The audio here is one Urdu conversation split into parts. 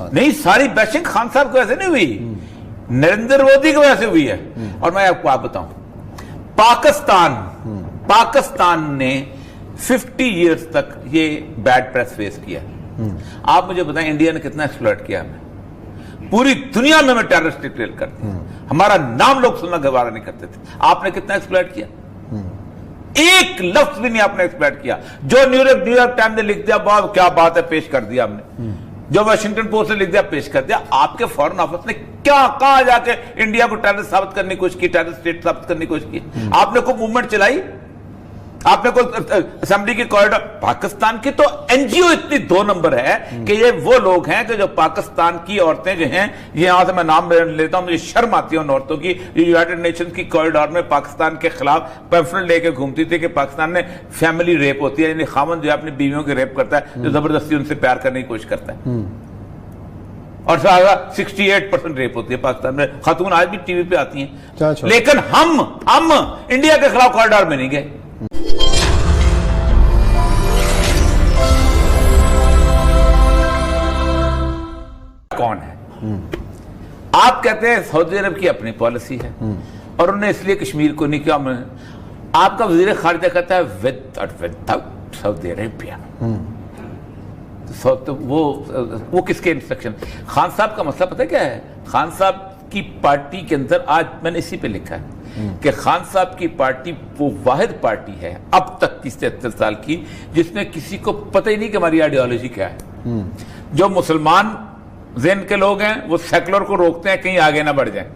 نہیں، ساری بیشنگ خان صاحب کو ایسے نہیں ہوئی، نریندر مودی کو ایسے ہوئی ہے۔ اور میں آپ کو بتاؤں، پاکستان نے 50 ایئرز تک یہ بیڈ پریس فیس کیا۔ آپ مجھے بتائیں انڈیا نے کتنا ایکسپلائٹ کیا ہمیں؟ پوری دنیا میں ٹیررسٹ ڈکلیئر کرتے ہیں، ہمارا نام لوگ سننا گوارا نہیں کرتے تھے۔ آپ نے کتنا ایکسپلائٹ کیا؟ ایک لفظ بھی نہیں آپ نے ایکسپلائٹ کیا۔ جو نیو یارک ٹائم نے لکھ دیا، بہت کیا بات ہے، پیش کر دیا ہم نے۔ جو واشنگٹن پوسٹ نے لکھ دیا، پیش کر دیا۔ آپ کے فورن آفس نے کہاں جا کے انڈیا کو ٹیررسٹ ثابت کرنے کی کوشش کی، ٹیررسٹ اسٹیٹ ثابت کرنے کی کوشش کی؟ آپ نے کوئی موومنٹ چلائی؟ آپ نے کوئی اسمبلی کی کوریڈور؟ پاکستان کی تو این جی او اتنی 2 نمبر ہے کہ یہ وہ لوگ ہیں کہ جو پاکستان کی عورتیں جو ہیں، یہاں سے میں نام لیتا ہوں، مجھے شرم آتی ہے ان عورتوں کی، یونائیٹڈ نیشن کی کوریڈور میں پاکستان کے خلاف پیمفلٹ لے کے گھومتی تھی کہ پاکستان میں فیملی ریپ ہوتی ہے، یعنی خامن جو ہے اپنی بیویوں کے ریپ کرتا ہے، جو زبردستی ان سے پیار کرنے کی کوشش کرتا ہے۔ اور 68% ریپ ہوتی ہے پاکستان میں، خاتون آج بھی ٹی وی پہ آتی ہیں۔ لیکن ہم انڈیا کے خلاف کوریڈور میں نہیں گئے۔ کون ہے؟ آپ کہتے ہیں سعودی عرب کی اپنی پالیسی ہے اور انہوں نے اس لیے کشمیر کو نہیں کیا۔ آپ کا وزیر خارجہ کہتا ہے ود آؤٹ سعودی عربیہ، تو وہ کس کے انسٹرکشن؟ خان صاحب کا مسئلہ پتہ کیا ہے؟ خان صاحب کی پارٹی کے اندر، آج میں نے اسی پہ لکھا ہے کہ خان صاحب کی پارٹی وہ واحد پارٹی ہے اب تک کی 73 سال کی جس میں کسی کو پتہ ہی نہیں کہ ہماری آئیڈیالوجی کیا ہے۔ جو مسلمان ذہن کے لوگ ہیں وہ سیکولر کو روکتے ہیں کہیں آگے نہ بڑھ جائیں،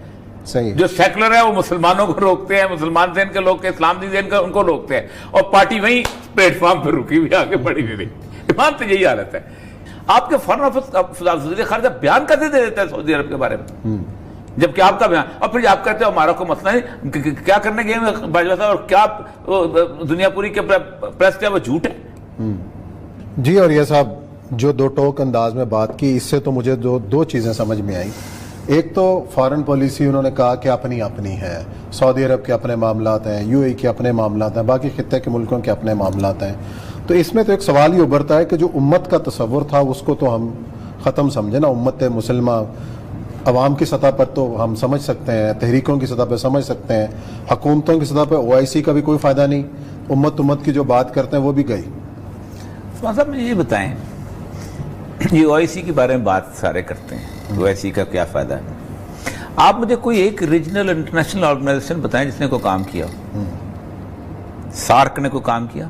جو سیکولر ہے وہ مسلمانوں کو روکتے ہیں، مسلمان ذہن کے لوگ کے اسلامی ذہن کے ان کو روکتے ہیں، اور پارٹی وہیں پلیٹ فارم پہ رکی ہوئی آگے بڑھی نہیں رہی۔ ایمان تو یہی حالت ہے۔ آپ کے فارن آفس وزیر خارجہ بیان کیسے دے دیتا ہے سعودی عرب کے بارے میں، جبکہ آپ کا بیان، اور پھر آپ کہتے ہو ہمارا کوئی مسئلہ نہیں، کیا کرنے گئے باجوہ صاحب، اور کیا دنیا پوری کے پریس کیا وہ جھوٹ ہے؟ جی، اور یہ صاحب جو 2 ٹوک انداز میں بات کی، اس سے تو مجھے دو چیزیں سمجھ میں آئیں۔ ایک تو فارن پالیسی انہوں نے کہا کہ اپنی ہے، سعودی عرب کے اپنے معاملات ہیں، یو اے کے اپنے معاملات ہیں، باقی خطے کے ملکوں کے اپنے معاملات ہیں۔ تو اس میں تو ایک سوال ہی ابھرتا ہے کہ جو امت کا تصور تھا اس کو تو ہم ختم سمجھے نا۔ امت مسلمہ عوام کی سطح پر تو ہم سمجھ سکتے ہیں، تحریکوں کی سطح پہ سمجھ سکتے ہیں، حکومتوں کی سطح پہ OIC کا بھی کوئی فائدہ نہیں، امت کی جو بات کرتے ہیں وہ بھی گئی۔ صاحب مجھے یہ بتائیں، یہ OIC کے بارے میں بات سارے کرتے ہیں، OIC کا کیا فائدہ ہے؟ آپ مجھے کوئی ایک ریجنل انٹرنیشنل آرگنائزیشن بتائیں جس نے کوئی کام کیا ہو۔ سارک نے کوئی کام کیا؟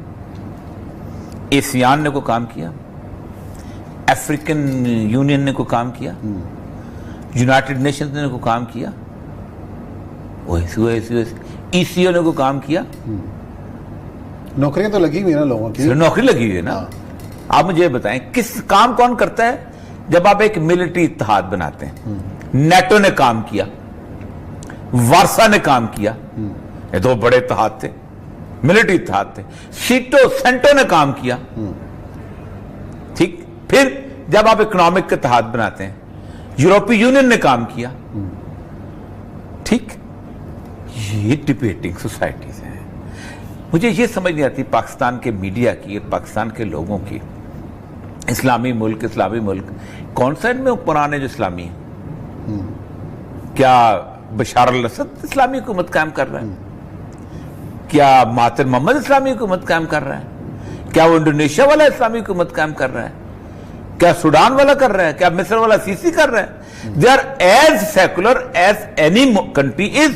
ایسیان نے کوئی کام کیا؟ افریقن یونین نے کوئی کام کیا؟ یونائیٹڈ نیشنز نے کوئی کام کیا؟ ECO نے کوئی کام کیا؟ نوکریاں تو لگی ہوئی نا لوگوں کی، نوکری لگی ہوئی ہے نا۔ آپ مجھے بتائیں کس کام کون کرتا ہے جب آپ ایک ملٹری اتحاد بناتے ہیں؟ نیٹو نے کام کیا، وارسا نے کام کیا، یہ 2 بڑے اتحاد تھے، ملٹری اتحاد تھے۔ سینٹو نے کام کیا، ٹھیک۔ پھر جب آپ اکنامک اتحاد بناتے ہیں، یورپی یونین نے کام کیا، ٹھیک۔ یہ ڈیبیٹنگ سوسائٹیز ہیں۔ مجھے یہ سمجھ نہیں آتی پاکستان کے میڈیا کی، پاکستان کے لوگوں کی، اسلامی ملک کون سا ان میں حکمران ہے جو اسلامی ہے؟ کیا بشار الاسد اسلامی حکومت قائم کر رہا ہے؟ کیا مہاتر محمد اسلامی حکومت قائم کر رہا ہے؟ کیا وہ انڈونیشیا والا اسلامی حکومت قائم کر رہا ہے؟ کیا سوڈان والا کر رہا ہے؟ کیا مصر والا سیسی کر رہا ہے؟ They are as secular as any country is.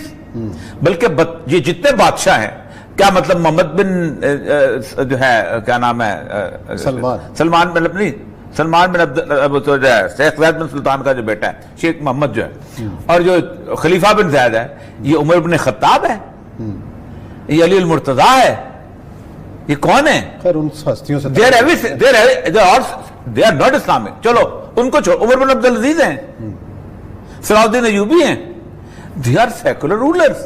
بلکہ یہ جتنے بادشاہ ہیں، کیا مطلب محمد بن جو ہے کیا نام ہے، سلمان بن شیخ زید بن سلطان کا جو بیٹا ہے شیخ محمد جو ہے، اور جو خلیفہ بن زید ہے یہ عمر بن خطاب ہے، یہ علی المرتضیٰ ہے، یہ کون ہے؟ خیر ان ہستیوں سے they are not Islamic۔ چلو ان کو چھوڑ، عمر بن عبدالعزیز ہیں، صلاح الدین ایوبی ہیں، they are secular rulers۔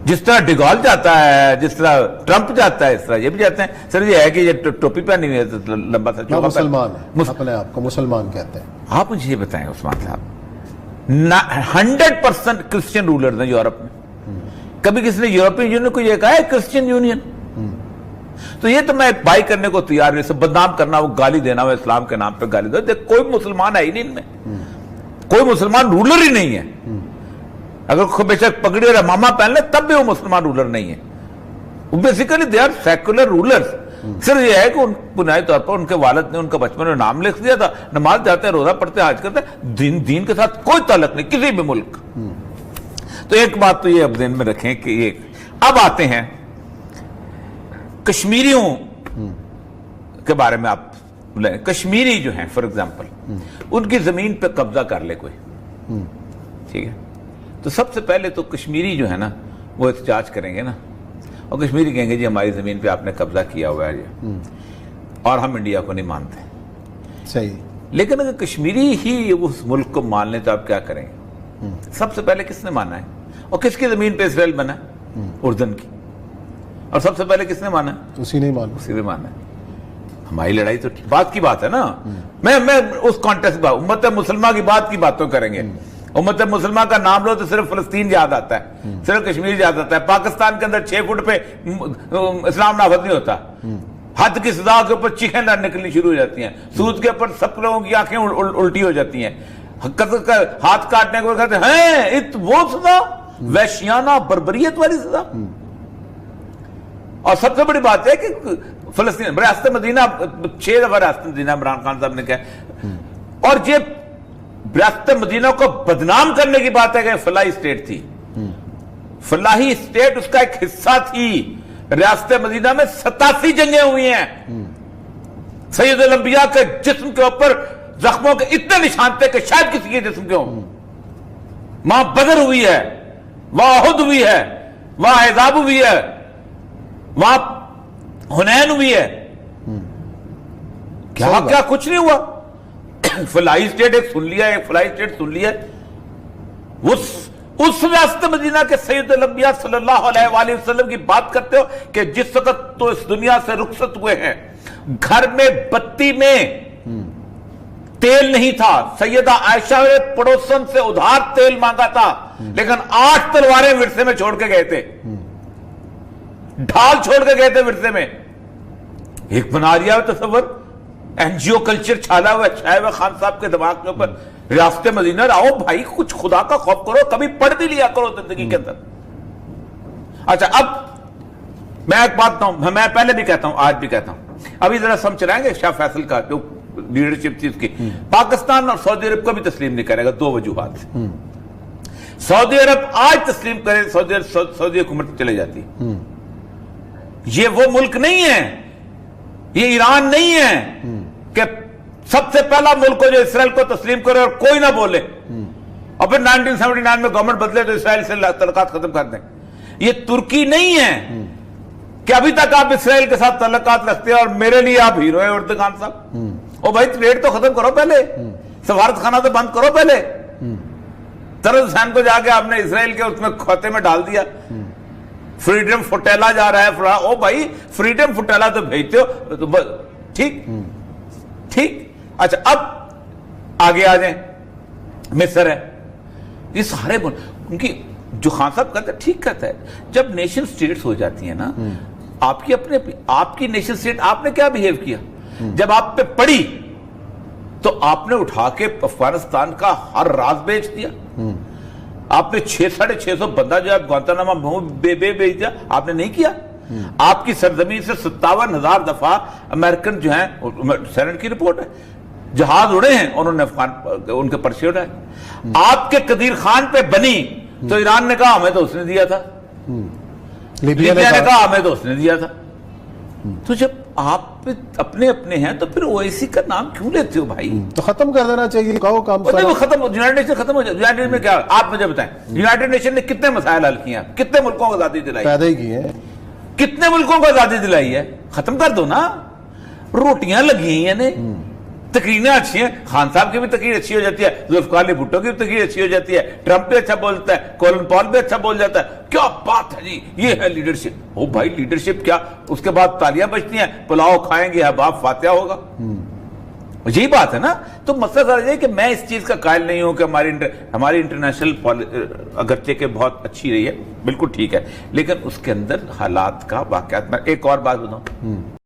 جس طرح ڈیگال جاتا ہے، جس طرح ٹرمپ جاتا ہے، اس طرح یہ بھی جاتے ہیں۔ سر یہ ہے کہ یہ ٹوپی پہنی ہوئی ہے، لمبا سا چوکا، مسلمان ہے، اپنے آپ کو مسلمان کہتے ہیں۔ آپ مجھے یہ بتائیں عثمان صاحب، 100% کرسچن رولرز ہیں یورپ میں۔ کبھی کسی نے یورپین یونین کو یہ کہا ہے کرسچن یونین؟ تو یہ تو میں بائی کرنے کو تیار نہیں, اسے بدنام کرنا, وہ گالی دینا, وہ اسلام کے نام پہ گالی دینا. دیکھ کوئی مسلمان ہے ہی نہیں ان میں, کوئی مسلمان رولر ہی نہیں ہے. اگر کوئی بے شک پگڑی اور امامہ پہن لے تب بھی وہ مسلمان رولر نہیں ہے. Basically they are secular rulers. صرف یہ ہے کہ ان بنیادی طور پر ان کے والد نے ان کا بچپن میں نام لکھ دیا تھا, نماز جاتے ہیں, روزہ پڑھتے ہیں, حج کرتے ہیں, دین کے ساتھ کوئی تعلق نہیں کسی بھی ملک. تو ایک بات تو یہ اب ذہن میں رکھیں کہ یہ اب آتے ہیں کشمیریوں کے بارے میں. آپ لیں کشمیری جو ہیں فار ایگزامپل, ان کی زمین پہ قبضہ کر لے کوئی, ٹھیک ہے, تو سب سے پہلے تو کشمیری جو ہے نا وہ احتجاج کریں گے نا, اور کشمیری کہیں گے جی ہماری زمین پہ آپ نے قبضہ کیا ہوا ہے جی, اور ہم انڈیا کو نہیں مانتے. صحیح. لیکن اگر کشمیری ہی اس ملک کو مان لیں تو آپ کیا کریں گے؟ سب سے پہلے کس نے مانا ہے, اور کس کی زمین پہ اسرائیل بنا ہے؟ اردن کی. اور سب سے پہلے کس نے مانا ہے؟ اسی نے مانا ہے. ہماری لڑائی تو بات کی بات ہے نا. میں اس کانٹیکسٹ امت مسلمہ کی باتوں کریں گے. امت مسلمہ کا نام لو تو صرف فلسطین یاد آتا ہے, صرف کشمیر یاد آتا ہے. پاکستان کے اندر 6 فٹ پہ اسلام نافذ نہیں ہوتا. حد کی سزا کے اوپر چیخیں نکلنی شروع ہو جاتی ہیں, سود کے اوپر سب لوگوں کی آنکھیں الٹی ہو جاتی ہیں, ہاتھ کاٹنے کو کہتے ہیں وہ سزا وحشیانہ بربریت والی سزا. اور سب سے بڑی بات ہے کہ فلسطین ریاست مدینہ 6 دفعہ ریاست مدینہ عمران خان صاحب نے کہا, اور یہ ریاست مدینہ کو بدنام کرنے کی بات ہے کہ فلاحی اسٹیٹ تھی. فلاحی اسٹیٹ اس کا ایک حصہ تھی. ریاست مدینہ میں 87 جنگیں ہوئی ہیں. سید الانبیاء کے جسم کے اوپر زخموں کے اتنے نشان تھے کہ شاید کسی کے جسم کے ہوں. وہاں بدر ہوئی ہے, وہاں احد ہوئی ہے, وہاں احزاب ہوئی ہے, وہاں حنین ہوئی ہے. کیا کچھ نہیں ہوا. فلاحی اسٹیٹ ایک سن لیا, ایک فلاحی اسٹیٹ سن لیا. اس ریاست مدینہ کے سید الانبیاء صلی اللہ علیہ وآلہ وسلم کی بات کرتے ہو کہ جس وقت تو اس دنیا سے رخصت ہوئے ہیں, گھر میں بتی میں تیل نہیں تھا. سیدہ عائشہ نے پڑوسن سے ادھار تیل مانگا تھا, لیکن 8 تلواریں ورثے میں چھوڑ کے گئے تھے, ڈھال چھوڑ کے گئے تھے ورثے میں. ایک بنا لیا ہوا تصور, این جی او کلچر چھایا ہوا خان صاحب کے دماغ کے اوپر. ریاست مدینہ آؤ بھائی, کچھ خدا کا خوف کرو, کبھی پڑھ بھی لیا کرو زندگی کے اندر. اچھا اب میں ایک بات کہوں, میں پہلے بھی کہتا ہوں آج بھی کہتا ہوں, ابھی ذرا سمجھ رہے ہیں شاہ فیصل کا جو لیڈرشپ تھی اس کی, پاکستان اور سعودی عرب کو بھی تسلیم نہیں کرے گا 2 وجوہات سے. سعودی عرب آج تسلیم کرے, سعودی حکومت چلے جاتی. یہ وہ ملک نہیں ہے, یہ ایران نہیں ہے کہ سب سے پہلا ملک ہو جو اسرائیل کو تسلیم کرے اور کوئی نہ بولے, اور پھر 1979 میں گورنمنٹ بدلے تو اسرائیل سے تعلقات ختم کر دیں. یہ ترکی نہیں ہے کہ ابھی تک آپ اسرائیل کے ساتھ تعلقات رکھتے ہیں اور میرے لیے آپ ہیرو ہیں اردگان صاحب. او بھائی ٹریڈ تو ختم کرو پہلے, سفارت خانہ تو بند کرو پہلے. طرز حسین کو جا کے آپ نے اسرائیل کے اس میں کھوتے میں ڈال دیا. فریڈم فوٹیلا جا رہا ہے, او بھائی فریڈم فوٹیلا تو بھیجتے ہو, ٹھیک. اچھا اب آگے آ جائیں, مصر ہے, یہ سارے ان کی جو خان صاحب کہتے ہیں ٹھیک کہتا ہے. جب نیشن سٹیٹس ہو جاتی ہیں نا, آپ کی نیشن سٹیٹ, آپ نے کیا بہیو کیا جب آپ پہ پڑی تو آپ نے اٹھا کے افغانستان کا ہر راز بیچ دیا. آپ نے 600-650 بندہ جو ہے گوانتانامو بیچ دیا, آپ نے نہیں کیا. آپ کی سرزمین سے 57,000 دفعہ امریکن جو ہیں, سینٹ کی رپورٹ ہے, جہاز اڑے ہیں, انہوں نے ان کے پرچے اڑائے. آپ کے قدیر خان پہ بنی تو ایران نے کہا ہمیں تو اس نے دیا تھا, لیبیا نے کہا ہمیں تو اس نے دیا تھا. تو جب آپ اپنے ہیں تو پھر اوائسی کا نام کیوں لیتے ہو بھائی؟ تو ختم کر دینا چاہیے. ختم, یونائٹڈ نیشن ختم ہو جائے. یونائٹڈ نیشن میں کیا, آپ مجھے بتائیں, یونائٹڈ نیشن نے کتنے مسائل حل کیے ہیں, کتنے ملکوں کو آزادی دلائی, پیدا ہی کیے ہیں, کتنے ملکوں کو آزادی دلائی ہے؟ ختم کر دو نا. روٹیاں لگی ہیں, تقریریں اچھی ہیں, خان صاحب کی بھی تقریر اچھی ہو جاتی ہے, ذوالفقار علی بھٹو کی بھی تقریر اچھی ہو جاتی ہے, ٹرمپ بھی اچھا بولتا ہے, کولن پال بھی اچھا بول جاتا ہے. کیا بات ہے جی, یہ ہے لیڈرشپ. او بھائی لیڈرشپ کیا, اس کے بعد تالیاں بجتی ہیں, پلاؤ کھائیں گے, احباب فاتحہ ہوگا. یہی بات ہے نا. تو مسئلہ ذرا یہ کہ میں اس چیز کا قائل نہیں ہوں کہ ہماری انٹرنیشنل اگرچہ کہ بہت اچھی رہی ہے، بالکل ٹھیک ہے، لیکن اس کے اندر حالات کا واقعات. میں ایک اور بات بتاؤں،